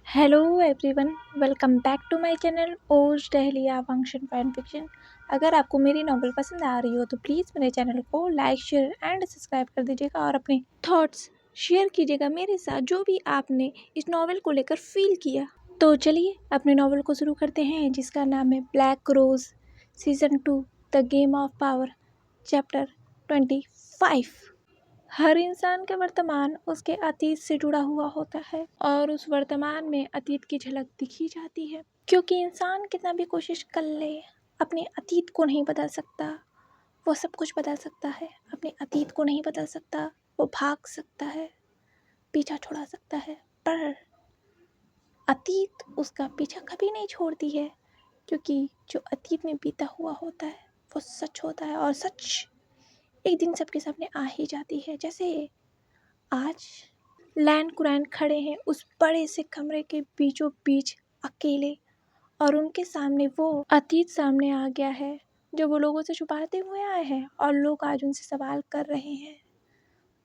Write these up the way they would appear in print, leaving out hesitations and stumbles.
Hello everyone, welcome back to my channel Oz Dahlia function fan fiction. अगर आपको मेरी novel पसंद आ रही हो तो प्लीज़ मेरे चैनल को लाइक शेयर एंड सब्सक्राइब कर दीजिएगा और अपने थॉट्स शेयर कीजिएगा मेरे साथ, जो भी आपने इस नॉवल को लेकर फील किया। तो चलिए अपने नॉवल को शुरू करते हैं, जिसका नाम है black rose season 2 the game of power chapter 25। हर इंसान का वर्तमान उसके अतीत से जुड़ा हुआ होता है और उस वर्तमान में अतीत की झलक दिखी जाती है, क्योंकि इंसान कितना भी कोशिश कर ले अपने अतीत को नहीं बदल सकता। वो सब कुछ बदल सकता है, अपने अतीत को नहीं बदल सकता। वो भाग सकता है, पीछा छुड़ा सकता है, पर अतीत उसका पीछा कभी नहीं छोड़ती है, क्योंकि जो अतीत में बीता हुआ होता है वो सच होता है और सच एक दिन सबके सामने आ ही जाती है। जैसे आज लैन कुरैन खड़े हैं उस बड़े से कमरे के बीचों बीच अकेले, और उनके सामने वो अतीत सामने आ गया है जो वो लोगों से छुपाते हुए आए हैं, और लोग आज उनसे सवाल कर रहे हैं,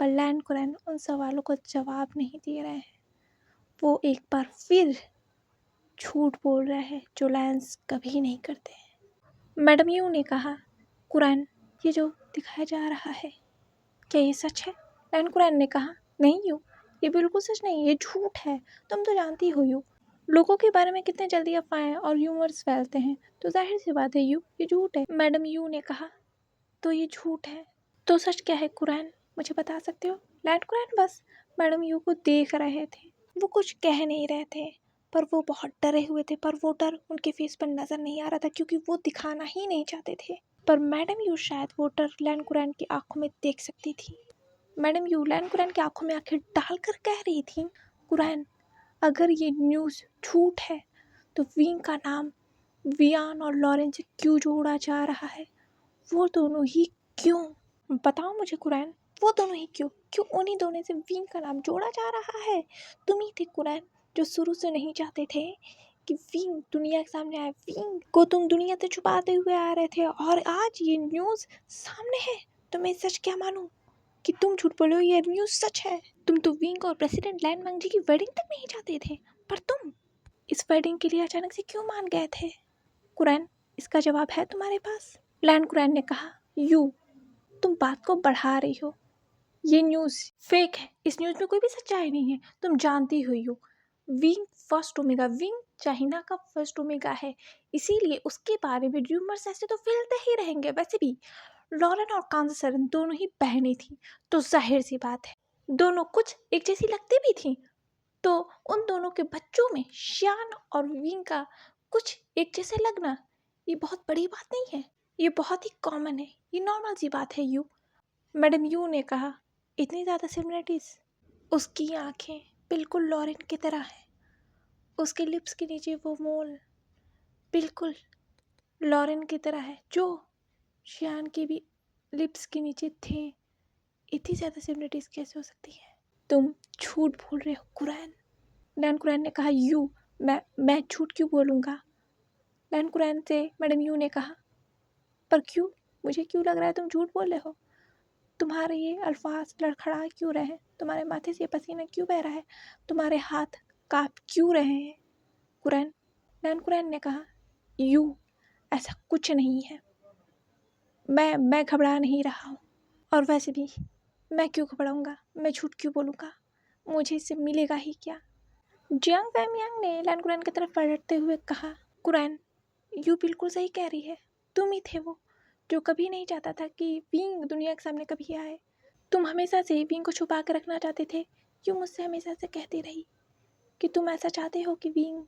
पर लैन कुरैन उन सवालों को जवाब नहीं दे रहे हैं। वो एक बार फिर झूठ बोल रहे हैं जो लैंस कभी नहीं करते हैं। मैडम यू ने कहा, कुरैन, ये जो दिखाया जा रहा है क्या ये सच है? लैन कुरैन ने कहा, नहीं यू, ये बिल्कुल सच नहीं, ये झूठ है। तुम तो जानती हो यू, लोगों के बारे में कितने जल्दी अफवाहें और ह्यूमर्स फैलते हैं, तो जाहिर सी बात है यू, ये झूठ है। मैडम यू ने कहा, तो ये झूठ है तो सच क्या है कुरैन, मुझे बता सकते हो? लैन कुरैन बस मैडम यू को देख रहे थे, वो कुछ कह नहीं रहे थे, पर वो बहुत डरे हुए थे, पर वो डर उनके फेस पर नजर नहीं आ रहा था क्योंकि वो दिखाना ही नहीं चाहते थे। पर मैडम यू शायद वो डर लैन कुरैन की आंखों में देख सकती थी। मैडम यू लैन कुरैन की आंखों में आंखें डालकर कह रही थी, कुरैन, अगर ये न्यूज़ झूठ है तो विंग का नाम वियान और लॉरेन से क्यों जोड़ा जा रहा है? वो दोनों ही क्यों? बताओ मुझे कुरैन, वो दोनों ही क्यों? क्यों उन्हीं दोनों से विंग का नाम जोड़ा जा रहा है? तुम ही थे कुरैन जो शुरू से नहीं चाहते थे कि विंग दुनिया के सामने आए। विंग को तुम दुनिया से छुपाते हुए आ रहे थे, और आज ये न्यूज़ सामने है तो मैं सच क्या मानूं कि तुम झूठ बोलो, ये न्यूज़ सच है। तुम तो विंग और प्रेसिडेंट लैन मंगजी की वेडिंग तक नहीं चाहते थे, पर तुम इस वेडिंग के लिए अचानक से क्यों मान गए थे? कुरैन, इसका जवाब है तुम्हारे पास? लैन कुरैन ने कहा, यू, तुम बात को बढ़ा रही हो, ये न्यूज़ फेक है, इस न्यूज़ में कोई भी सच्चाई नहीं है। तुम जानती हुई हो wing first omega, wing China का फर्स्ट ओमेगा है, इसीलिए उसके बारे में र्यूमर्स ऐसे तो फैलते ही रहेंगे। वैसे भी लॉरेन और कांसरन दोनों ही बहनें थी, तो जाहिर सी बात है दोनों कुछ एक जैसी लगती भी थी, तो उन दोनों के बच्चों में शियान और विंग का कुछ एक जैसे लगना ये बहुत बड़ी बात नहीं है, ये बहुत ही कॉमन है, ये नॉर्मल सी बात है यू। मैडम यू ने कहा, इतनी ज़्यादा सिमिलरिटीज? उसकी आंखें बिल्कुल लॉरेन की तरह हैं, उसके लिप्स के नीचे वो मोल बिल्कुल लॉरेन की तरह है जो शियान के भी लिप्स के नीचे थे। इतनी ज़्यादा सिमिलरिटीज कैसे हो सकती है? तुम झूठ बोल रहे हो कुरैन। लैन कुरैन ने कहा, यू, मैं झूठ क्यों बोलूँगा? लैन कुरैन से मैडम यू ने कहा, पर क्यों? मुझे क्यों लग रहा है तुम झूठ बोल रहे हो? तुम्हारे ये अल्फाज लड़खड़ा क्यों रहे हैं? तुम्हारे माथे से पसीना क्यों बह रहा है? तुम्हारे हाथ काँप क्यों रहे हैं कुरैन? लैन कुरैन ने कहा, यू, ऐसा कुछ नहीं है, मैं घबरा नहीं रहा हूँ, और वैसे भी मैं क्यों घबराऊँगा? मैं झूठ क्यों बोलूँगा? मुझे इससे मिलेगा ही क्या? जियांग फैमियांग ने लैन कुरैन की तरफ पलटते हुए कहा, कुरैन, यू बिल्कुल सही कह रही है, तुम ही थे वो जो कभी नहीं चाहता था कि विंग दुनिया के सामने कभी आए। तुम हमेशा से विंग को छुपा कर रखना चाहते थे। यू मुझसे हमेशा से कहती रही कि तुम ऐसा चाहते हो कि विंग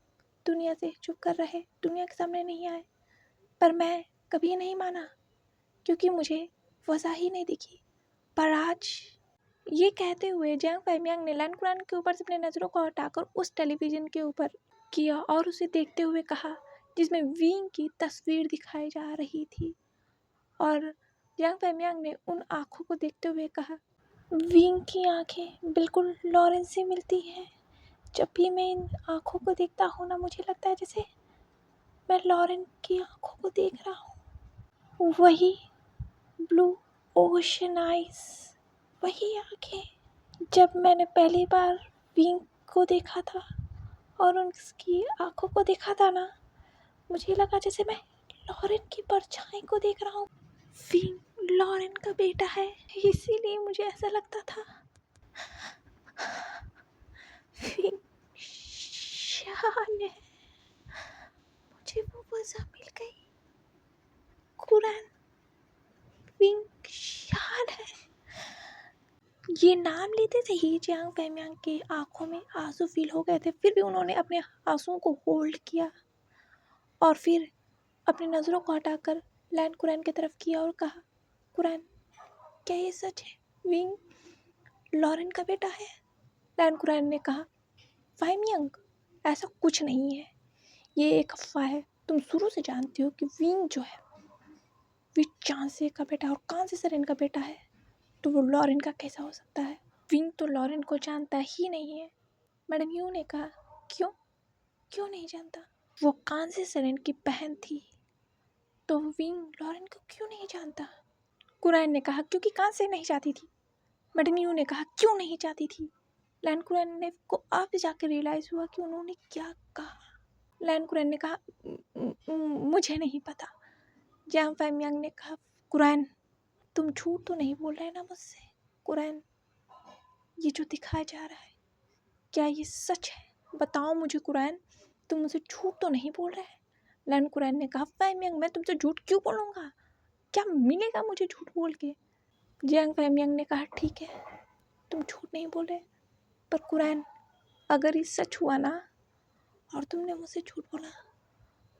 दुनिया से छुप कर रहे, दुनिया के सामने नहीं आए, पर मैं कभी नहीं माना क्योंकि मुझे वजह ही नहीं दिखी। पर आज, ये कहते हुए जियांग फैमियांग ने लैन कुरैन के ऊपर से अपनी नज़रों को हटाकर उस टेलीविज़न के ऊपर किया और उसे देखते हुए कहा, जिसमें विंग की तस्वीर दिखाई जा रही थी, और जियांग फैमियांग ने उन आँखों को देखते हुए कहा, विंग की आंखें बिल्कुल लॉरेन से मिलती हैं। जब भी मैं इन आँखों को देखता हूँ ना, मुझे लगता है जैसे मैं लॉरेन की आँखों को देख रहा हूँ। वही ब्लू ओशन आइज, वही आँखें जब मैंने पहली बार विंग को देखा था, और उसकी आंखों को देखा था ना, मुझे लगा जैसे मैं लॉरेन की परछाई को देख रहा हूँ। विंग लॉरेन का बेटा है, इसीलिए मुझे ऐसा लगता था। विंग शान है, मुझे वो वजह मिल गई। कुरान विंग शान है। ये नाम लेते थे ही जियांग फैमियांग के आंखों में आंसू फील हो गए थे, फिर भी उन्होंने अपने आंसुओं को होल्ड किया और फिर अपनी नज़रों को हटाकर लैन कुरान की तरफ किया और कहा, कुरान क्या ये सच है? विंग लॉरेन का बेटा है? लैन कुरान ने कहा, फैमियांग ऐसा कुछ नहीं है, ये एक अफवाह है। तुम शुरू से जानती हो कि विंग जो है वे चांसे का बेटा और कांसे सेरेन का बेटा है, तो वो लॉरेन का कैसा हो सकता है? विंग तो लॉरेन को जानता ही नहीं है। मैडम यू ने कहा, क्यों क्यों नहीं जानता? वो कांसे सेरेन की बहन थी, तो विंग लॉरेन को क्यों नहीं जानता? कुरान ने कहा, क्योंकि कांसे नहीं चाहती थी। मैडम यू ने कहा, क्यों नहीं चाहती थी? लैन कुरान ने को अब जाकर रियलाइज़ हुआ कि उन्होंने क्या कहा। लैन कुरान ने कहा, मुझे नहीं पता। जियांग फैमियांग ने कहा, कुरान तुम झूठ तो नहीं बोल रहे ना मुझसे? कुरान ये जो दिखाया जा रहा है क्या ये सच है? बताओ मुझे कुरान, तुम मुझे झूठ तो नहीं बोल रहे? लैन कुरान ने कहा, फैमियांग मैं तुमसे झूठ क्यों बोलूँगा? क्या मिलेगा मुझे झूठ बोल के? जियांग फैमियांग ने कहा, ठीक है तुम झूठ नहीं बोल रहे, पर कुरान अगर ये सच हुआ ना और तुमने मुझसे झूठ बोला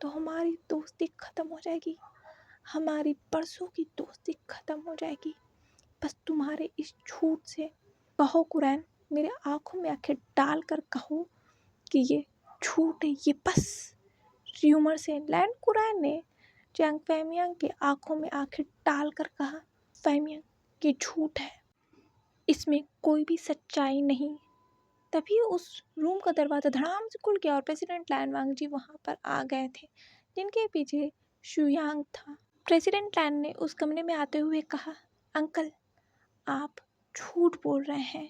तो हमारी दोस्ती ख़त्म हो जाएगी, हमारी परसों की दोस्ती ख़त्म हो जाएगी। बस तुम्हारे इस झूठ से कहो कुरान, मेरे आँखों में आंखें डाल कर कहो कि ये झूठ है, ये बस र्यूमर से। लैन कुरान ने जियांग फैमियांग के आँखों में आंखें डाल कर कहा, फैमियांग ये झूठ है, इसमें कोई भी सच्चाई नहीं। तभी उस रूम का दरवाज़ा धड़ाम से खुल गया और प्रेसिडेंट लैन वांगजी वहाँ पर आ गए थे, जिनके पीछे शुयांग था। प्रेसिडेंट लैन ने उस कमरे में आते हुए कहा, अंकल आप झूठ बोल रहे हैं।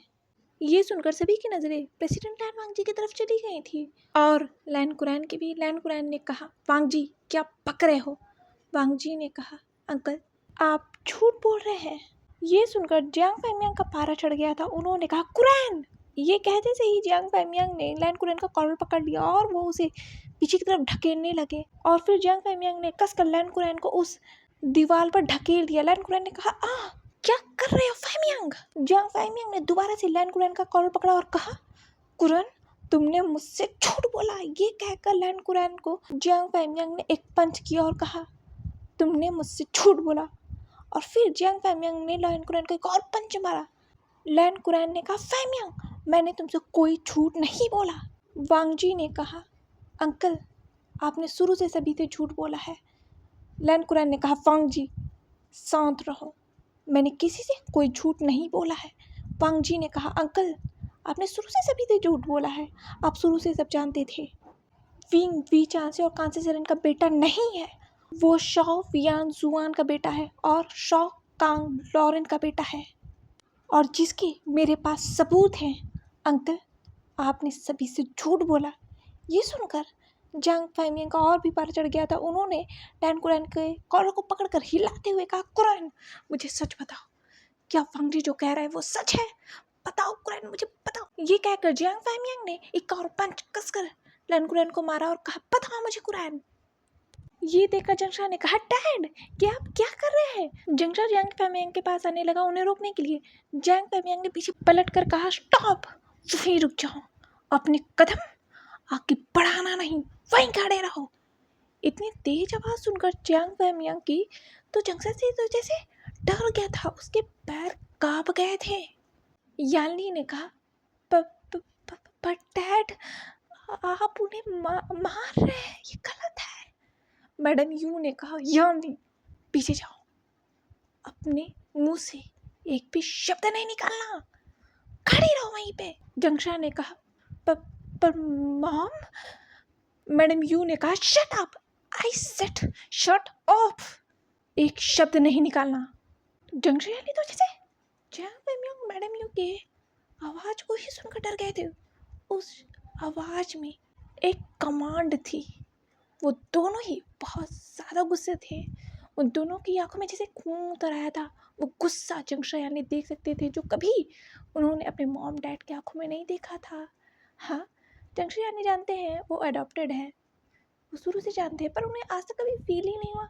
ये सुनकर सभी की नज़रें प्रेसिडेंट लैन वांगजी की तरफ चली गई थी और लैन कुरान की भी। लैन कुरान ने कहा, वांगजी क्या पक रहे हो? वांगजी ने कहा, अंकल आप झूठ बोल रहे हैं। ये सुनकर जियांग फैमियांग का पारा चढ़ गया था। उन्होंने कहा, कुरान। ये कहते से ही जियांग फैमियांग ने लैन कुरान का कॉलर पकड़ लिया और वो उसे पीछे की तरफ ढकेलने लगे और फिर जियांग फैमियांग ने कसकर लैन कुरान को उस दीवार पर ढकेल दिया। लैन कुरान ने कहा, क्या कर रहे हो फैमियांग? जियांग फैमियांग ने दोबारा से लैन कुरान का कॉलर पकड़ा और कहा, कुरान तुमने मुझसे झूठ बोला। ये कहकर लैन कुरान को जियांग फैमियांग ने एक पंच किया और कहा, तुमने मुझसे झूठ बोला। और फिर जियांग फैमियांग ने लैन कुरान को एक और पंच मारा। लैन कुरान ने कहा, फैमियांग मैंने तुमसे कोई झूठ नहीं बोला। वांगजी ने कहा, अंकल आपने शुरू से सभी से झूठ बोला है। लैन कुरान ने कहा, वांगजी शांत रहो, मैंने किसी से कोई झूठ नहीं बोला है। वांगजी ने कहा, अंकल आपने शुरू से सभी से झूठ बोला है, आप शुरू से सब जानते थे। विंग वी चांसे और कांसे सेरेन का बेटा नहीं है, वो शॉ वियान जुआन का बेटा है और शॉ कांग लॉरेन का बेटा है, और जिसके मेरे पास सबूत हैं। अंकल आपने सभी से झूठ बोला। ये सुनकर जियांग फैमियांग का और भी पारा चढ़ गया था। उन्होंने लैन कुरान के कॉलर को पकड़कर हिलाते हुए कहा, कुरान मुझे सच बताओ, क्या वांगजी जो कह रहा है वो सच है? बताओ कुरान मुझे बताओ। ये कहकर जियांग फैमियांग ने एक और पंच कसकर लैन कुरान को मारा और कहा, बताओ मुझे कुरान। ये देखकर जंगशा ने कहा, डैड क्या आप क्या कर रहे हैं? जंगशा जियांग फैमियांग के पास आने लगा उन्हें रोकने के लिए। जियांग फैमियांग ने पीछे पलट कर कहा, स्टॉप, वहीं रुक जाओ, अपने कदम आगे बढ़ाना नहीं, वहीं खड़े रहो। इतनी तेज आवाज़ सुनकर जियांग फैमियांग की तो जंगशा से तो जैसे डर गया था, उसके पैर कांप गए थे। यानली ने कहा, पर डैड आप उन्हें मार रहे हैं, ये गलत है। मैडम यू ने कहा, यानली पीछे जाओ, अपने मुंह से एक भी शब्द नहीं निकालना, खड़ी रहो वहीं पे। जंगशा ने कहा, पर मॉम। मैडम यू ने कहा, shut up, I said shut up, एक शब्द नहीं निकालना। जंगशा याली तो जैसे मैडम यू के आवाज को ही सुनकर डर गए थे। उस आवाज में एक कमांड थी। वो दोनों ही बहुत ज़्यादा गुस्से थे। उन दोनों की आंखों में जैसे खून उतर आया था। वो गुस्सा जंगशा यानी देख सकते थे, जो कभी उन्होंने अपने मॉम डैड की आंखों में नहीं देखा था। हाँ, जंगशा यानी जानते हैं वो अडॉप्टेड है, वो शुरू से जानते हैं, पर उन्हें आज तक कभी फील ही नहीं हुआ।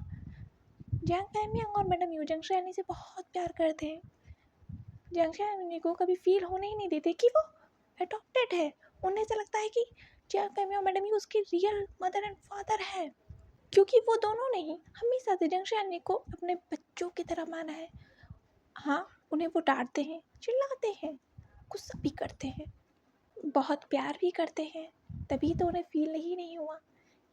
जैंग फैमियांग और मैडम यू जंगशा यानी से बहुत प्यार करते हैं। जंगशा यानी को कभी फील होने ही नहीं देते कि वो अडॉप्टेड है। उन्हें ऐसा लगता है कि जैंग फैमियांग और मैडम यू उसके रियल मदर एंड फादर है, क्योंकि वो दोनों ने ही हमेशा से जंगशा यानी को अपने बच्चों की तरह माना है। हाँ, उन्हें वो डांटते हैं, चिल्लाते हैं, गुस्सा भी करते हैं, बहुत प्यार भी करते हैं, तभी तो उन्हें फील ही नहीं हुआ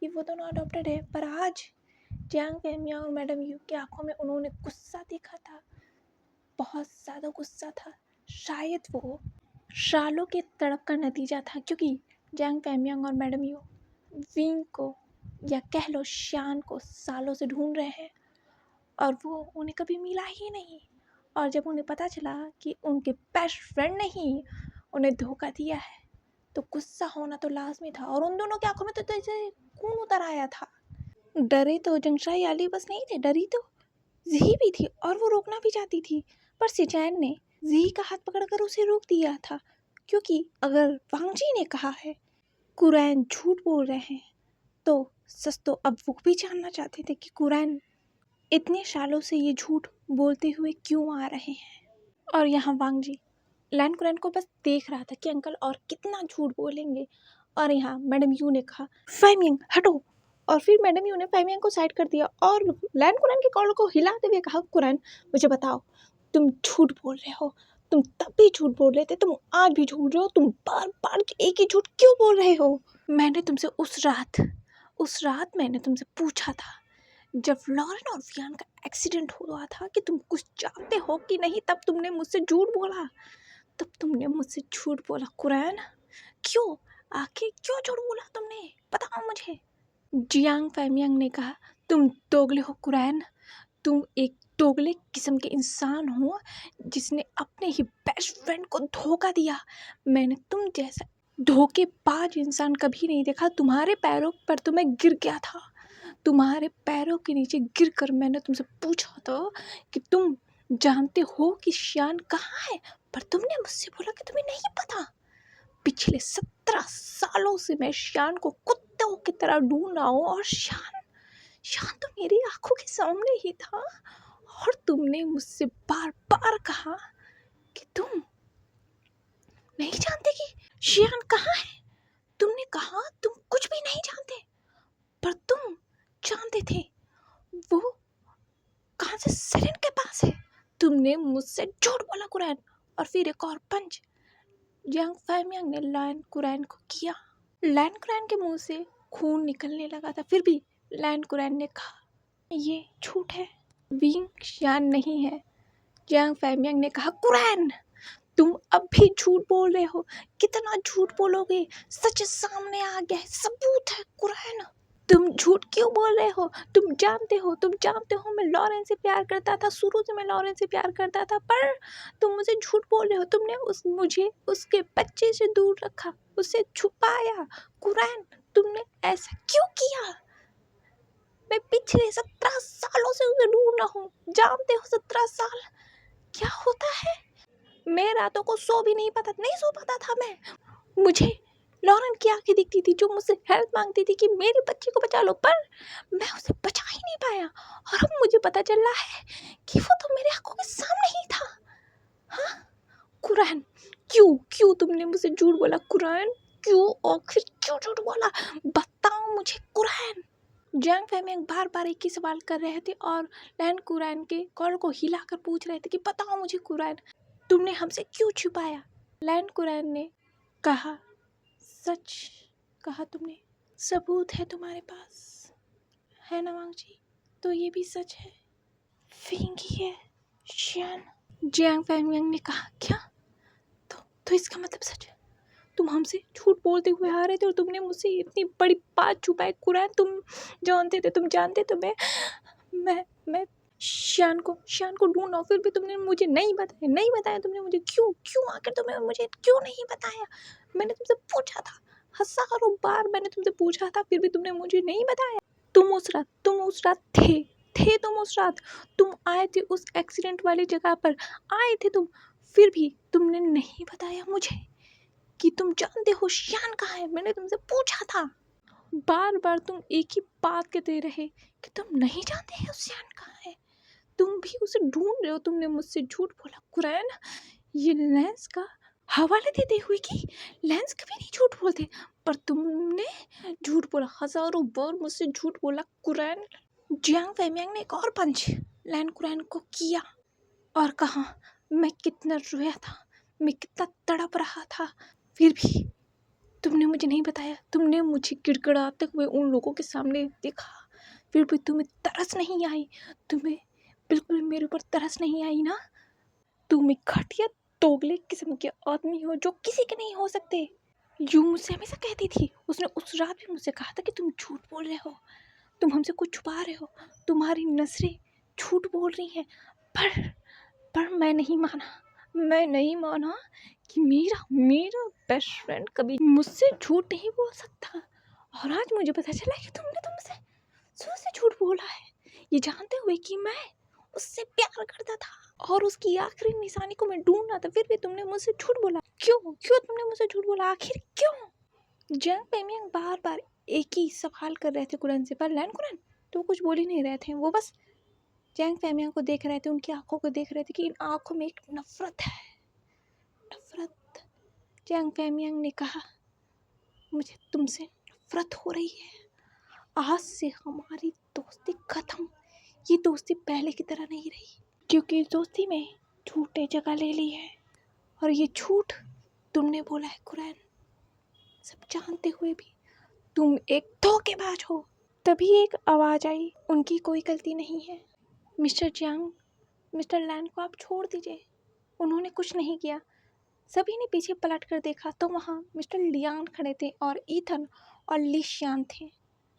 कि वो दोनों अडॉप्टेड है। पर आज जैंग फैमियांग और मैडम यू की आंखों में उन्होंने गुस्सा देखा था, बहुत ज़्यादा गुस्सा था। शायद वो सालों के तड़प का नतीजा था, क्योंकि जैंग फैमियांग और मैडम यू विंग को, या कह लो शान को, सालों से ढूंढ रहे हैं और वो उन्हें कभी मिला ही नहीं। और जब उन्हें पता चला कि उनके बेस्ट फ्रेंड ने ही उन्हें धोखा दिया है, तो गुस्सा होना तो लाजमी था। और उन दोनों की आंखों में तो जैसे खून उतर आया था। डरे तो जंगशाई याली बस नहीं थे, डरी तो जी भी थी, और वो रोकना भी चाहती थी, पर सिचैन ने जी का हाथ पकड़कर उसे रोक दिया था। क्योंकि अगर वांगजी ने कहा है कुरैन झूठ बोल रहे हैं, तो सच तो अब वो भी जानना चाहते थे कि कुरैन इतने सालों से ये झूठ बोलते हुए क्यों आ रहे हैं। और यहाँ वांगजी लैन कुरैन को बस देख रहा था कि अंकल और कितना झूठ बोलेंगे। और यहाँ मैडम यू ने कहा फाइमिंग हटो, और फिर मैडम यू ने फाइमिंग को साइड कर दिया और लैन कुरैन के कॉलर को हिलाते हुए कहा कुरैन मुझे बताओ, तुम झूठ बोल रहे हो, तुम तब भी झूठ बोल रहे थे, तुम आज भी झूठ रहे हो, तुम बार बार एक ही झूठ क्यों बोल रहे हो। मैंने तुमसे उस रात मैंने तुमसे पूछा था जब लॉरेन और वियान का एक्सीडेंट हुआ था कि तुम कुछ जानते हो कि नहीं, तब तुमने मुझसे झूठ बोला कुरैन। क्यों, आखिर क्यों झूठ बोला तुमने, बताओ मुझे। जियांग फैमियांग ने कहा तुम दोगले हो कुरैन, तुम एक दोगले किस्म के इंसान हो जिसने अपने ही बेस्ट फ्रेंड को धोखा दिया। मैंने तुम जैसा धोखेबाज इंसान कभी नहीं देखा। तुम्हारे पैरों पर तो मैं गिर गया था, तुम्हारे पैरों के नीचे गिरकर मैंने तुमसे पूछा था कि तुम जानते हो कि शान कहाँ है, पर तुमने मुझसे बोला कि तुम्हें नहीं पता। पिछले 17 सालों से मैं शान को कुत्तों की तरह ढूंढ रहा हूँ, और शान तो मेरी आंखों के सामने ही था। और तुमने मुझसे बार बार कहा कि तुम नहीं जानते कि शान कहाँ है। तुमने कहा तुम कुछ भी नहीं जानते, पर तुम जानते थे वो कहाँ से सेरेन के पास है। तुमने मुझसे झूठ बोला कुरैन। और फिर एक और पंच जियांग फैमियांग ने लैन कुरैन को किया। लैन कुरैन के मुंह से खून निकलने लगा था, फिर भी लैन कुरैन ने कहा ये झूठ है, विंग शान नहीं है। जियांग फैमियांग ने कहा कुरैन तुम अब भी झूठ बोल रहे हो, कितना झूठ बोलोगे, सच सामने आ गया है, सबूत है कुरैन, तुम झूठ क्यों बोल रहे हो। तुम जानते हो मैं लॉरेन से प्यार करता था, शुरू से मैं लॉरेन से प्यार करता था, पर तुम मुझे झूठ बोल रहे हो। तुमने मुझे उसके बच्चे से दूर रखा, उसे छुपाया। कुरैन तुमने ऐसा क्यों किया। मैं पिछले 17 सालों से उसे ढूंढ रहा हूँ, जानते हो 17 साल क्या होता है। मैं रातों को नहीं सो पाता था। मुझे लॉरेन की आंखें दिखती थी जो मुझसे हेल्प मांगती थी कि मेरे बच्चे को बचा लो, पर मैं उसे बचा ही नहीं पाया। और अब मुझे पता चल रहा है कि वो तो मेरे आंखों के सामने ही था। हाँ कुरैन क्यों तुमने मुझे झूठ बोला कुरैन, क्यों, आखिर क्यों झूठ बोला, बताओ मुझे कुरैन। जियांग फैमियांग बार बार एक ही सवाल कर रहे थे और लैन कुरैन के कॉल को हिलाकर पूछ रहे थे कि बताओ मुझे कुरैन, तुमने हमसे क्यों छुपाया। लैन कुरैन ने कहा सच कहा तुमने, सबूत है तुम्हारे पास, है ना वांगजी, तो ये भी सच है, विंग ही है शान। जियांग फैमियांग ने कहा क्या, तो इसका मतलब सच है, तुम हमसे झूठ बोलते हुए आ रहे थे और तुमने मुझसे इतनी बड़ी बात छुपाई कुरैन। तुम जानते तो मैं शान को ढूंढ रहा हूँ, फिर भी तुमने मुझे नहीं बताया तुमने मुझे क्यों आखिर तुमने मुझे क्यों नहीं बताया। मैंने तुमसे पूछा था, हज़ारों बार मैंने तुमसे पूछा था, फिर भी तुमने मुझे नहीं बताया। तुम उस रात थे तुम उस रात। तुम आए थे उस एक्सीडेंट वाली जगह पर, आए थे तुम, फिर भी तुमने नहीं बताया मुझे कि तुम जानते हो शियान कहाँ है। मैंने तुमसे पूछा था, बार बार तुम एक ही बात कहते रहे कि तुम नहीं जानते हो शियान कहाँ है, तुम भी उसे ढूंढ रहे हो। तुमने मुझसे झूठ बोला कुरैन, ये लेंस का हवाला देते हुए कि लेंस कभी नहीं झूठ बोलते, पर तुमने झूठ बोला, हज़ारों बार मुझसे झूठ बोला कुरैन। जियांग फैमियांग ने एक और पंच लैन कुरैन को किया और कहा मैं कितना रोया था, मैं कितना तड़प रहा था, फिर भी तुमने मुझे नहीं बताया। तुमने मुझे गिड़गिड़ाते हुए उन लोगों के सामने देखा, फिर भी तुम्हें तरस नहीं आई, तुम्हें बिल्कुल मेरे ऊपर तरस नहीं आई ना। तुम एक घटिया दोगले किस्म के आदमी हो जो किसी के नहीं हो सकते। यूं मुझसे हमेशा कहती थी, उसने उस रात भी मुझसे कहा था कि तुम झूठ बोल रहे हो, तुम हमसे कुछ छुपा रहे हो, तुम्हारी नजरें झूठ बोल रही हैं। पर मैं नहीं माना कि मेरा बेस्ट फ्रेंड कभी मुझसे झूठ नहीं बोल सकता। और आज मुझे पता चला कि तुमने तुमसे शुरू से झूठ बोला है, ये जानते हुए कि मैं उससे प्यार करता था और उसकी आखिरी निशानी को मैं ढूंढ रहा था, फिर भी तुमने मुझसे झूठ बोला। क्यों तुमने मुझसे झूठ बोला, आखिर क्यों? जंग पेमियांग बार बार एक ही सवाल कर रहे थे कुरैन से, पर लैन कुरैन तो कुछ बोल ही नहीं रहे थे। वो बस जंग पेमियांग को देख रहे थे, उनकी आंखों को देख रहे थे कि इन आंखों में एक नफरत है, नफरत। जंग पेमियांग ने कहा मुझे तुमसे नफरत हो रही है, आज से हमारी दोस्ती खत्म। ये दोस्ती पहले की तरह नहीं रही, क्योंकि इस दोस्ती में झूठ ने जगह ले ली है और ये झूठ तुमने बोला है कुरैन। सब जानते हुए भी तुम एक धोखेबाज हो। तभी एक आवाज़ आई, उनकी कोई गलती नहीं है मिस्टर जियांग, मिस्टर लैन को आप छोड़ दीजिए, उन्होंने कुछ नहीं किया। सभी ने पीछे पलट कर देखा तो वहाँ मिस्टर लियान खड़े थे और ईथन और लिशियान थे।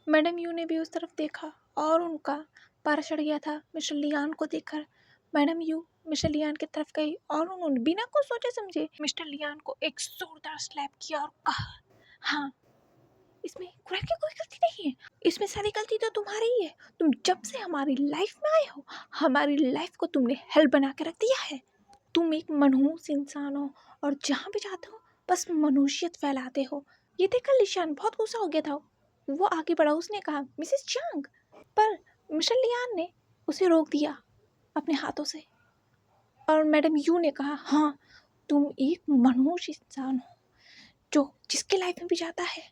मैडम यू ने भी उस तरफ देखा और उनका पारा चढ़ गया था। मिस्टर लियान को देखकर मैडम यू मिस्टर लियान की तरफ गई और उन्होंने बिना कुछ सोचे समझे मिस्टर लियान को एक जोरदार स्लैप किया और कहा, हाँ, इसमें कुरैन की कोई गलती नहीं है, इसमें सारी गलती तो तुम्हारी ही है। तुम जब से हमारी लाइफ में आए हो, हमारी लाइफ को तुमने हेल बना के रख दिया है। तुम एक मनहूस इंसान हो और जहाँ भी जाते हो बस मनुष्यत फैलाते हो। ये देखकर लिशान बहुत गुस्सा हो गया था। वो आगे बढ़ा, उसने कहा मिसेस चांग, पर मिस्टर लियान ने उसे रोक दिया अपने हाथों से। और मैडम यू ने कहा, हाँ, तुम एक मनहूस इंसान हो जो जिसके लाइफ में भी जाता है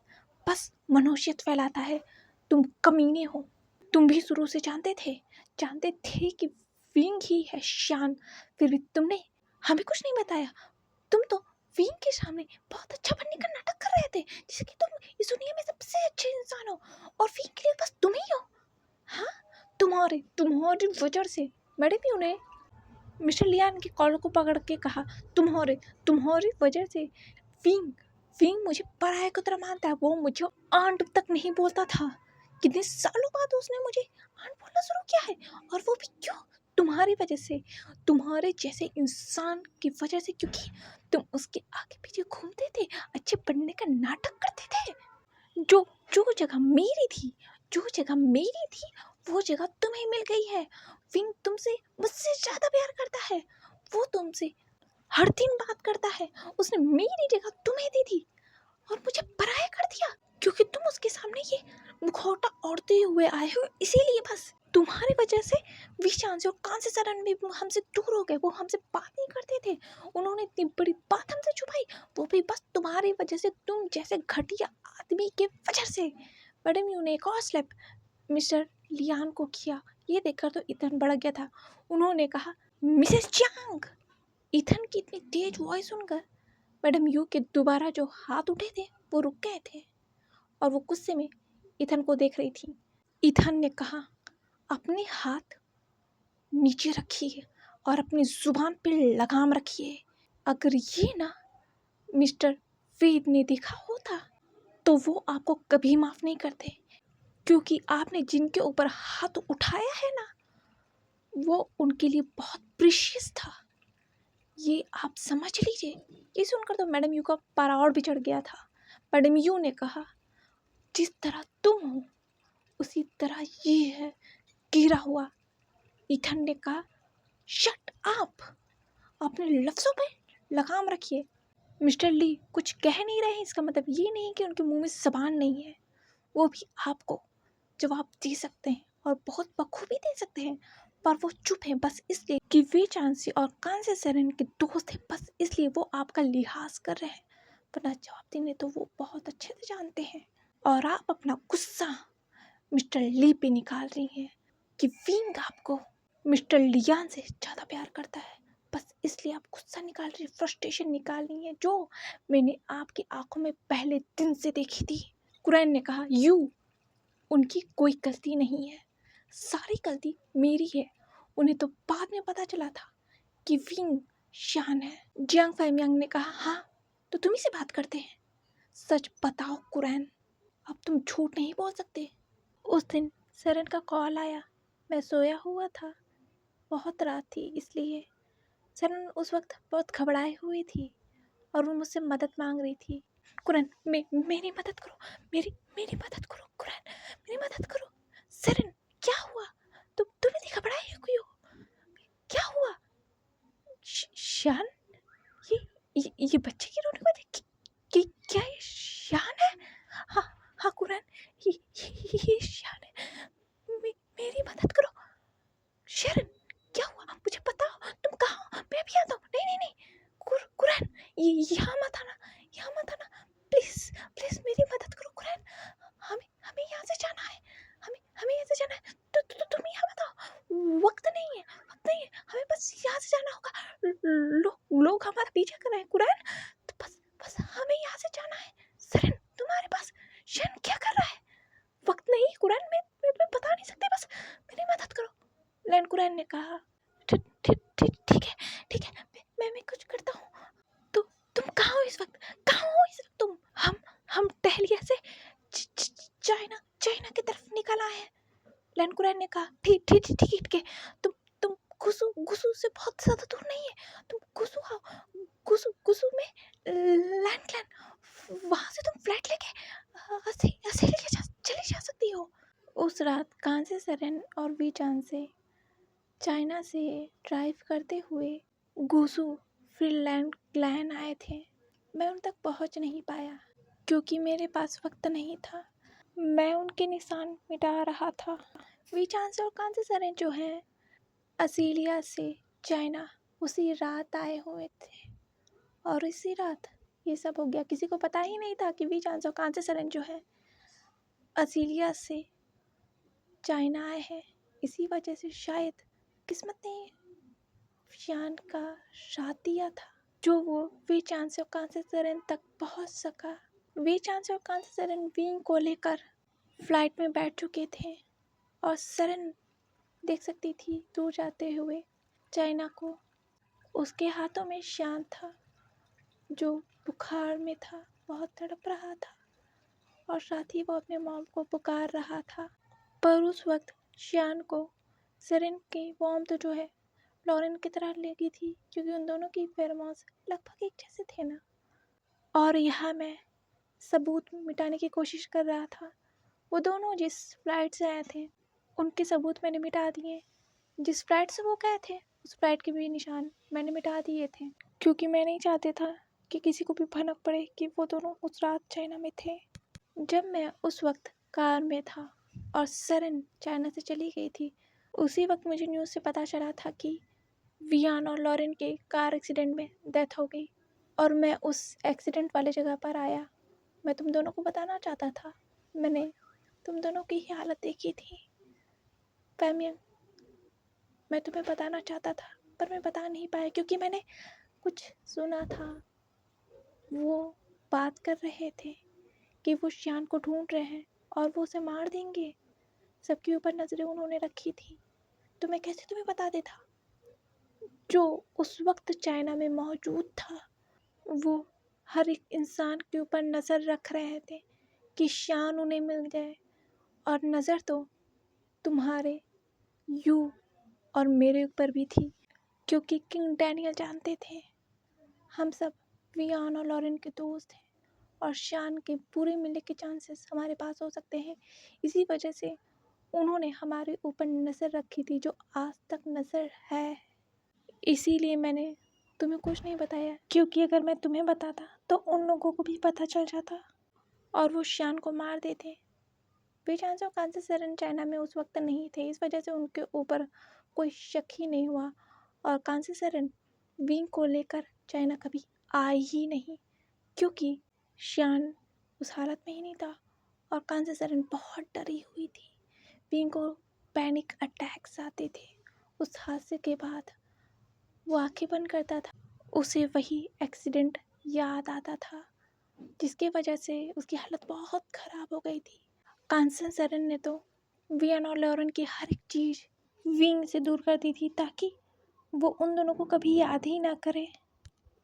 बस मनुष्यत फैलाता है। तुम कमीने हो। तुम भी शुरू से जानते थे कि विंग ही है शान, फिर भी तुमने हमें कुछ नहीं बताया। तुम तो विंग के सामने बहुत अच्छा बनने का नाटक कर रहे थे, जैसे कि तुम इस दुनिया में सबसे अच्छे इंसान हो और विंग के लिए बस तुम ही हो। हाँ, तुम्हारी वजह से। मैडम यू ने मिस्टर लियान की कॉलर को पकड़ के कहा, तुम्हारी वजह से विंग मुझे पराया की तरह मानता है। वो मुझे आंट तक नहीं बोलता था, कितने सालों बाद उसने मुझे आंट बोलना शुरू किया है, और वो भी क्यों? तुम्हारी वजह से, तुम्हारे जैसे इंसान की वजह से, क्योंकि तुम उसके आगे पीछे घूमते थे, अच्छे बनने का नाटक करते थे। जो जो जगह मेरी थी वो जगह तुम्हें मिल गई है। विंग तुमसे मुझसे ज्यादा प्यार करता है, वो तुमसे हर दिन बात करता है। उसने मेरी जगह तुम्हें दे दी और मुझे पराया कर दिया, क्योंकि तुम उसके सामने ये मुखौटा ओढ़ते हुए आए हो। इसीलिए बस तुम्हारी वजह से विशान से और कांसे सरन भी हमसे दूर हो गए। वो हमसे बात नहीं करते थे, उन्होंने इतनी बड़ी बात हमसे छुपाई, वो भी बस तुम्हारी वजह से, तुम जैसे घटिया आदमी के वजह से। मैडम यू ने एक और स्लैप मिस्टर लियान को किया। ये देखकर तो इथन भड़क गया था। उन्होंने कहा, मिसेस चांग। इथन की इतनी तेज वॉइस सुनकर मैडम यू के दोबारा जो हाथ उठे थे वो रुक गए थे और वो गुस्से में इथन को देख रही थी। इथन ने कहा, अपने हाथ नीचे रखिए और अपनी जुबान पे लगाम रखिए। अगर ये ना मिस्टर वेद ने देखा होता तो वो आपको कभी माफ नहीं करते, क्योंकि आपने जिनके ऊपर हाथ उठाया है ना, वो उनके लिए बहुत प्रीशियस था, ये आप समझ लीजिए। ये सुनकर तो मैडम यू का पारा और भी चढ़ गया था। पडमियू ने कहा, जिस तरह तुम हो उसी तरह ये है गिरा हुआ। ईथन ने कहा, शट अप, अपने लफ्ज़ों पे लगाम रखिए। मिस्टर ली कुछ कह नहीं रहे, इसका मतलब ये नहीं कि उनके मुंह में ज़बान नहीं है। वो भी आपको जवाब दे सकते हैं और बहुत बखूबी दे सकते हैं, पर वो चुप हैं बस इसलिए कि वे चांसी और कांसे सेरेन के दोस्त हैं, बस इसलिए वो आपका लिहाज कर रहे हैं, वरना जवाब देने तो वो बहुत अच्छे से जानते हैं। और आप अपना गुस्सा मिस्टर ली पे निकाल रही हैं कि विंग आपको मिस्टर लियान से ज़्यादा प्यार करता है, बस इसलिए आप गुस्सा निकाल रही, फ्रस्ट्रेशन निकाल रही हैं, जो मैंने आपकी आंखों में पहले दिन से देखी थी। कुरैन ने कहा, उनकी कोई गलती नहीं है, सारी गलती मेरी है। उन्हें तो बाद में पता चला था कि विंग शान है। जियांग फाइमियांग ने कहा, हाँ तो तुम ही से बात करते हैं, सच बताओ कुरैन, अब तुम झूठ नहीं बोल सकते। उस दिन सेरेन का कॉल आया, मैं सोया हुआ था, बहुत रात थी इसलिए। सेरेन उस वक्त बहुत घबराई हुई थी और वो मुझसे मदद मांग रही थी। कुरैन, मेरी मदद करो, मेरी मदद करो कुरैन, मेरी मदद करो। सेरेन, क्या हुआ? तुम इतनी घबराई क्यों हो? क्या हुआ? शान, ये बच्चे की रोने को देख कि क्या ये शान है? हाँ हाँ कुरैन, ये शान है। मेरी मदद करो। शेरन, क्या हुआ? मुझे बताओ, तुम कहाँ हो? मैं भी आता हूँ। नहीं नहीं नहीं कुरैन, यहाँ मत आना, यहाँ मत आना, प्लीज प्लीज मेरी मदद करो कुरैन, हमें हमें यहाँ से जाना है, हमें यहाँ से जाना है। तुम यहाँ बताओ, वक्त नहीं है, हमें बस यहाँ से जाना होगा। लोग हमारा पीछा कर रहे हैं कुरैन, तो बस हमें यहाँ से जाना है। सेरेन, तुम्हारे पास शेरन क्या कर रहा है? वक्त नहीं है कुरैन, मैं बता नहीं सकती, बस मेरी मदद करो। लैंड कुरैन ने कहा, ठीक है, मैं कुछ करता हूँ। तुम कहाँ हो इस वक्त? तुम? हम टहलिया से चाइना की तरफ निकल आए हैं। लैंड कुरैन ने कहा, ठीक है, तुम गुसु से बहुत ज्यादा दूर नहीं है, तुम गुसु आओ, गुसु में लैंड, वहां से तुम फ्लैट लेके ऐसे चली जा सकती हो। उस रात कांसे सेरेन और वी चांद से चाइना से ड्राइव करते हुए गुसु फिनलैंड क्लैन आए थे। मैं उन तक पहुंच नहीं पाया क्योंकि मेरे पास वक्त नहीं था, मैं उनके निशान मिटा रहा था। वी चांस और कांसे सेरेन जो हैं असीलिया से चाइना उसी रात आए हुए थे और इसी रात ये सब हो गया। किसी को पता ही नहीं था कि वी चांस और कांसे सेरेन जो है असीलिया से चाइना आए हैं। इसी वजह से शायद किस्मत ने शान का साथ दिया था, जो वो वी चांस और कांसे सेरेन तक पहुंच सका। वी चांस और कांसे सेरेन विंग को लेकर फ्लाइट में बैठ चुके थे और सेरेन देख सकती थी दूर जाते हुए चाइना को। उसके हाथों में शान था जो बुखार में था, बहुत तड़प रहा था और साथ ही वो अपने मॉम को पुकार रहा था। पर उस वक्त शान को सेरेन की वार्मथ तो जो है लॉरेन की तरह लगी थी, क्योंकि उन दोनों की फेरोमोन्स लगभग एक जैसे थे ना। और यहाँ मैं सबूत मिटाने की कोशिश कर रहा था। वो दोनों जिस फ्लाइट से आए थे उनके सबूत मैंने मिटा दिए। जिस फ्लाइट से वो गए थे उस फ्लाइट के भी निशान मैंने मिटा दिए थे, क्योंकि मैं नहीं चाहते था कि किसी को भी भनक पड़े कि वो दोनों उस रात चाइना में थे। जब मैं उस वक्त कार में था और सेरेन चाइना से चली गई थी, उसी वक्त मुझे न्यूज़ से पता चला था कि वियान और लॉरेन के कार एक्सीडेंट में डेथ हो गई और मैं उस एक्सीडेंट वाले जगह पर आया। मैं तुम दोनों को बताना चाहता था, मैंने तुम दोनों की ही हालत देखी थी। फैमियन, मैं तुम्हें बताना चाहता था पर मैं बता नहीं पाया क्योंकि मैंने कुछ सुना था। वो बात कर रहे थे कि वो शान को ढूंढ रहे हैं और वो उसे मार देंगे। सबके ऊपर नज़रें उन्होंने रखी थी, तो मैं कैसे तुम्हें बता देता? जो उस वक्त चाइना में मौजूद था वो हर एक इंसान के ऊपर नज़र रख रहे थे कि शान उन्हें मिल जाए। और नज़र तो तुम्हारे यू और मेरे ऊपर भी थी, क्योंकि किंग डैनियल जानते थे हम सब वियान और लॉरेन के दोस्त हैं और शान के पूरे मिलने के चांसेस हमारे पास हो सकते हैं। इसी वजह से उन्होंने हमारे ऊपर नज़र रखी थी, जो आज तक नज़र है। इसीलिए मैंने तुम्हें कुछ नहीं बताया, क्योंकि अगर मैं तुम्हें बताता तो उन लोगों को भी पता चल जाता और वो शान को मार देते। बेचांस कांसी सरन चाइना में उस वक्त नहीं थे, इस वजह से उनके ऊपर कोई शक ही नहीं हुआ। और कांसी सरन विंग को लेकर चाइना कभी आई ही नहीं, क्योंकि शान उस हालत में ही नहीं था। और कांसी सरन बहुत डरी हुई थी। विंग को पैनिक अटैक्स आते थे। उस हादसे के बाद वो आंखें बंद करता था, उसे वही एक्सीडेंट याद आता था, जिसकी वजह से उसकी हालत बहुत ख़राब हो गई थी। कांसन सरन ने तो वियन और लॉरेन की हर एक चीज़ विंग से दूर कर दी थी, ताकि वो उन दोनों को कभी याद ही ना करे,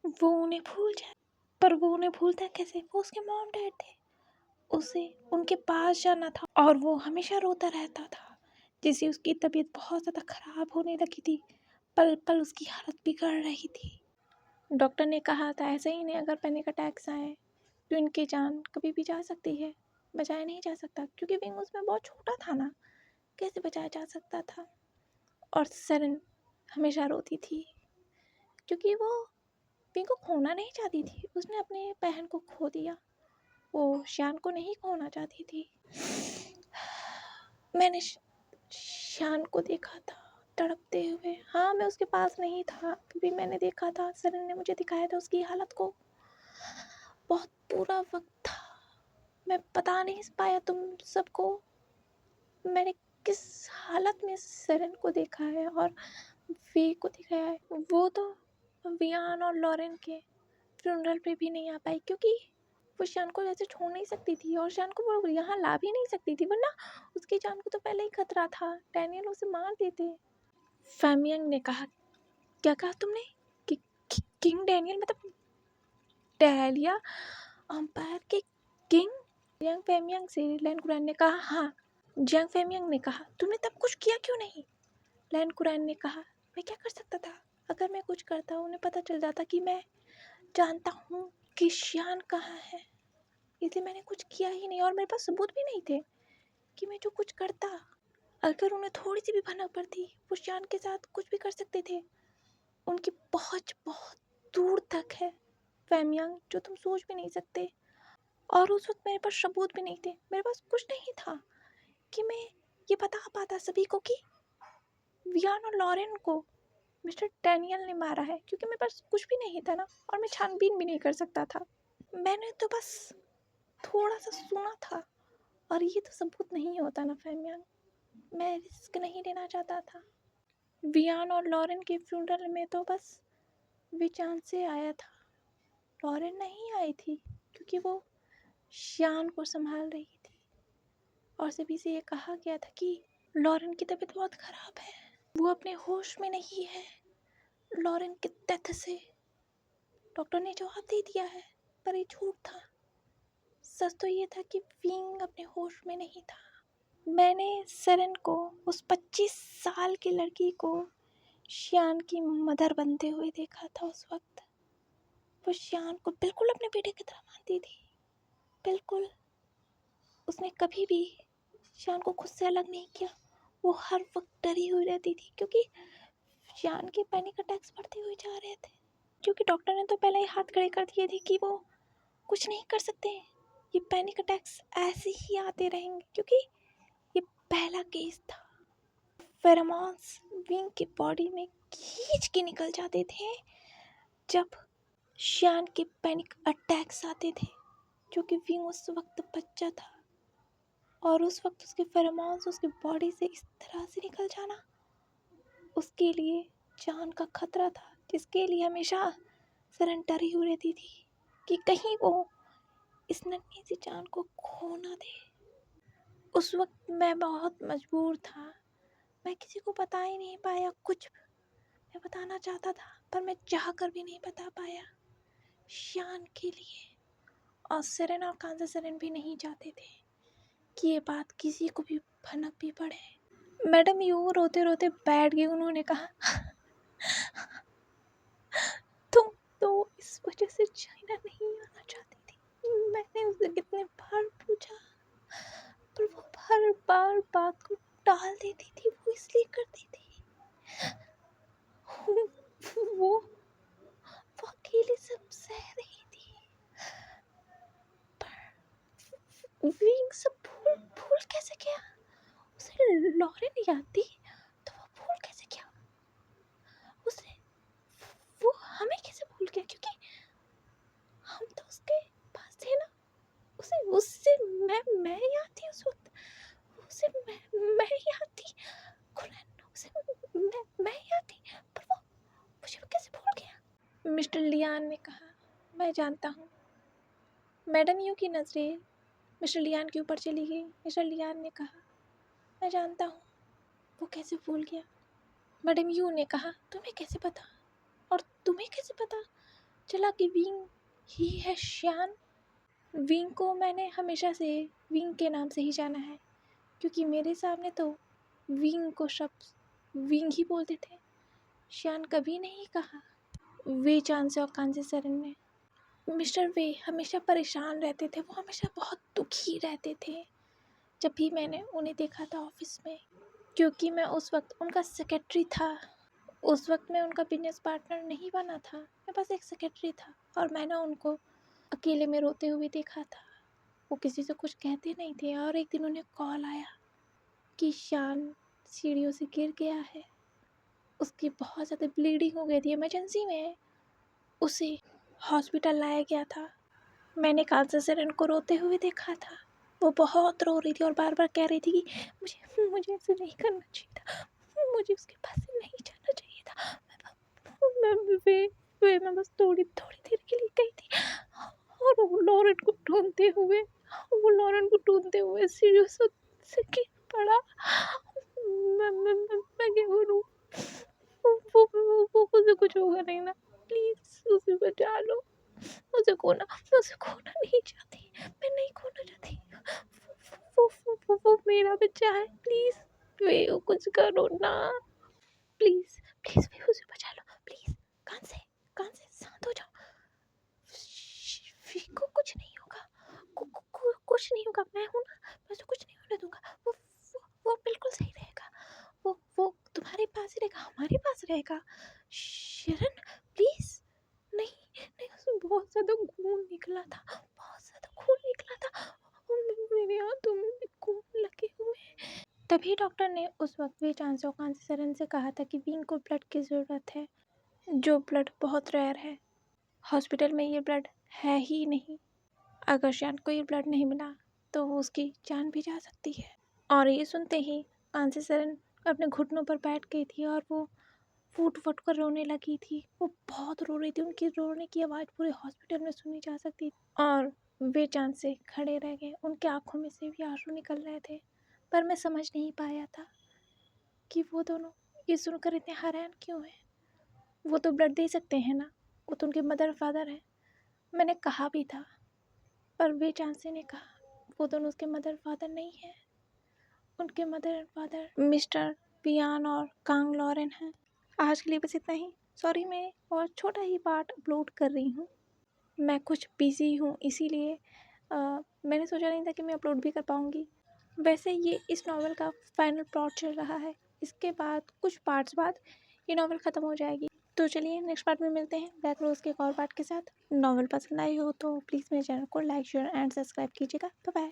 वो उन्हें भूल जाए। पर वो उन्हें भूलता कैसे? वो उसके मॉम डैड थे, उसे उनके पास जाना था और वो हमेशा रोता रहता था, जिससे उसकी तबीयत बहुत ज़्यादा ख़राब होने लगी थी। पल पल उसकी हालत बिगड़ रही थी। डॉक्टर ने कहा था ऐसे ही नहीं, अगर पैनिक अटैक्स आए तो इनकी जान कभी भी जा सकती है, बचाया नहीं जा सकता, क्योंकि विंग उसमें बहुत छोटा था ना, कैसे बचाया जा सकता था। और सरन हमेशा रोती थी, क्योंकि वो विंग को खोना नहीं चाहती थी। उसने अपने बहन को खो दिया, वो शान को नहीं खोना चाहती थी। मैंने शान को देखा था तड़पते हुए। हाँ, मैं उसके पास नहीं था, फिर भी मैंने देखा था। सरन ने मुझे दिखाया था उसकी हालत को। बहुत बुरा वक्त था, मैं बता नहीं पाया तुम सबको मैंने किस हालत में सरन को देखा है और वे को देखा है। वो तो वियान और लॉरेन के फ्यूनरल पे भी नहीं आ पाई, क्योंकि वो शान को ऐसे छोड़ नहीं सकती थी और शान को वो यहाँ ला भी नहीं सकती थी, वरना उसकी जान को तो पहले ही खतरा था, डैनियल उसे मार देते। फैमियंग ने कहा, क्या कहा तुमने? कि किंग डैनियल मतलब डैलिया अंपायर के किंग? जियांग फेमियांग से लैन कुरान ने कहा, हाँ। जियांग फेमियांग ने कहा, तुमने तब कुछ किया क्यों नहीं? लैन कुरान ने कहा, मैं क्या कर सकता था? अगर मैं कुछ करता उन्हें पता चल जाता कि मैं जानता हूँ कि शान कहाँ है, इसलिए मैंने कुछ किया ही नहीं। और मेरे पास सबूत भी नहीं थे कि मैं जो कुछ करता। अगर उन्हें थोड़ी सी भी भनक पड़ती, वो शान के साथ कुछ भी कर सकते थे। उनकी पहुँच बहुत दूर तक है फेमियांग, जो तुम सोच भी नहीं सकते। और उस वक्त मेरे पास सबूत भी नहीं थे, मेरे पास कुछ नहीं था कि मैं ये बता पाता सभी को कि वियान और लॉरेन को मिस्टर डैनियल ने मारा है, क्योंकि मेरे पास कुछ भी नहीं था ना, और मैं छानबीन भी नहीं कर सकता था। मैंने तो बस थोड़ा सा सुना था, और ये तो सबूत नहीं होता ना फेमियांग। मैं रिस्क नहीं लेना चाहता था। वियान और लॉरेन के फ्यूनरल में तो बस विचान से आया था, लॉरेन नहीं आई थी, क्योंकि वो शान को संभाल रही थी। और सभी से ये कहा गया था कि लॉरेन की तबीयत बहुत ख़राब है, वो अपने होश में नहीं है। लॉरेन के डेथ से डॉक्टर ने जवाब दे दिया है, पर ये झूठ था। सच तो ये था कि विंग अपने होश में नहीं था। मैंने सरन को, उस 25 साल की लड़की को, शान की मदर बनते हुए देखा था। उस वक्त वो शान को बिल्कुल अपने बेटे की तरह मानती थी, बिल्कुल। उसने कभी भी शान को खुद से अलग नहीं किया। वो हर वक्त डरी हुई रहती थी, क्योंकि शान के पैनिक अटैक्स बढ़ते हुए जा रहे थे, क्योंकि डॉक्टर ने तो पहले ही हाथ खड़े कर दिए थे कि वो कुछ नहीं कर सकते। ये पैनिक अटैक्स ऐसे ही आते रहेंगे, क्योंकि ये पहला केस था। फेरोमोन्स विंग की बॉडी में खींच के निकल जाते थे जब शान के पैनिक अटैक्स आते थे, क्योंकि विंग उस वक्त बच्चा था और उस वक्त उसके फेरोमोन्स उसकी बॉडी से इस तरह से निकल जाना उसके लिए जान का खतरा था, जिसके लिए हमेशा सरन डरी हुई रहती थी कि कहीं वो इस नन्ही सी जान को खो ना दे। उस वक्त मैं बहुत मजबूर था, मैं किसी को बता ही नहीं पाया कुछ। मैं बताना चाहता था, पर मैं चाह कर भी नहीं बता पाया शान के लिए। और सरन और कांसा सरन भी नहीं चाहते थे कि ये बात किसी को भी भनक भी पड़े। मैडम यूँ रोते रोते बैठ गई। उन्होंने कहा, तुम तो इस वजह से चाइना नहीं आना चाहती थी। मैंने उससे कितने बार पूछा, पर वो हर बार बात को टाल देती थी। वो इसलिए करती थी, वो अकेले सब सह रही थी। विंग सब भूल भूल कैसे गया? उसे लॉरेन याद थी, तो वो भूल कैसे गया? उसे वो हमें कैसे भूल गया? क्योंकि हम तो उसके पास थे ना। उसे उससे मैं याद थी उस वक्त। उसे मैं याद थी। कुरैन, उसे मैं याद थी, पर वो मुझे कैसे भूल गया? मिस्टर लियान ने कहा, मैं जानता हूँ। मैडम यू की नज़रें मिस्टर लियान के ऊपर चली गई। मिस्टर लियान ने कहा, मैं जानता हूँ वो कैसे भूल गया। मैडम यू ने कहा, तुम्हें कैसे पता? और तुम्हें कैसे पता चला कि विंग ही है श्यान? विंग को मैंने हमेशा से विंग के नाम से ही जाना है, क्योंकि मेरे सामने तो विंग को शब्द विंग ही बोलते थे, श्यान कभी नहीं कहा। वे चांसे और कांसे सरन ने, मिस्टर वे हमेशा परेशान रहते थे। वो हमेशा बहुत दुखी रहते थे जब भी मैंने उन्हें देखा था ऑफिस में, क्योंकि मैं उस वक्त उनका सेक्रेटरी था। उस वक्त मैं उनका बिजनेस पार्टनर नहीं बना था, मैं बस एक सेक्रेटरी था। और मैंने उनको अकेले में रोते हुए देखा था। वो किसी से कुछ कहते नहीं थे। और एक दिन उन्हें कॉल आया कि शान सीढ़ियों से गिर गया है, उसकी बहुत ज़्यादा ब्लीडिंग हो गई थी, इमरजेंसी में उसे हॉस्पिटल लाया गया था। मैंने कांसा सरन को रोते हुए देखा था। वो बहुत रो रही थी और बार बार कह रही थी कि मुझे ऐसे नहीं करना चाहिए था, मुझे उसके पास नहीं जाना चाहिए था। मैं बस थोड़ी थोड़ी देर के लिए गई थी, और वो लॉरेन को ढूंढते हुए सीढ़ियों से गिर पड़ा। मैं क्या करूँ? वो उसे कुछ होगा नहीं ना? प्लीज उसे बचा लो। मैं उसे खोना नहीं चाहती। मैं नहीं खोना चाहती। वो मेरा बच्चा है। प्लीज वे कुछ करो ना। प्लीज प्लीज वे उसे बचा लो। प्लीज कान से शांत हो जाओ। वी को कुछ नहीं होगा। कुछ नहीं होगा। मैं हूँ ना, मैं उसे कुछ नहीं होने दूंगा। वो बिल्कुल सही रहेगा। वो तुम्हारे पास ही रहेगा, हमारे पास रहेगा। शरण प्लीज। नहीं नहीं, उसमें बहुत ज़्यादा खून निकला था, बहुत ज़्यादा खून निकला था, और मेरे हाथों में भी खून लगे हुए हैं। तभी डॉक्टर ने उस वक्त वे चांसो कांसी सरन से कहा था कि विंग को ब्लड की ज़रूरत है, जो ब्लड बहुत रेयर है। हॉस्पिटल में ये ब्लड है ही नहीं। अगर शान को ये ब्लड नहीं मिला तो उसकी जान भी जा सकती है। और ये सुनते ही कांसी सरन अपने घुटनों पर बैठ गई थी और वो फूट फूट कर रोने लगी थी। वो बहुत रो रही थी। उनकी रोने की आवाज़ पूरे हॉस्पिटल में सुनी जा सकती थी। और वे चांद से खड़े रह गए। उनके आंखों में से भी आंसू निकल रहे थे, पर मैं समझ नहीं पाया था कि वो दोनों ये सुनकर इतने हैरान क्यों हैं। वो तो ब्लड दे सकते हैं ना, वो तो उनके मदर फादर हैं। मैंने कहा भी था, पर वे चांसी ने कहा वो दोनों उसके मदर फादर नहीं हैं। उनके मदर फादर मिस्टर पियान और कांग लॉरेन हैं। आज के लिए बस इतना ही। सॉरी, मैं बहुत छोटा ही पार्ट अपलोड कर रही हूँ। मैं कुछ बिज़ी हूँ, इसीलिए मैंने सोचा नहीं था कि मैं अपलोड भी कर पाऊँगी। वैसे ये इस नॉवल का फाइनल प्लॉट चल रहा है। इसके बाद कुछ पार्ट्स बाद ये नॉवल ख़त्म हो जाएगी। तो चलिए नेक्स्ट पार्ट में मिलते हैं ब्लैक रोज़ के एक और पार्ट के साथ। नॉवल पसंद आई हो तो प्लीज़ मेरे चैनल को लाइक शेयर एंड सब्सक्राइब कीजिएगा। Bye bye.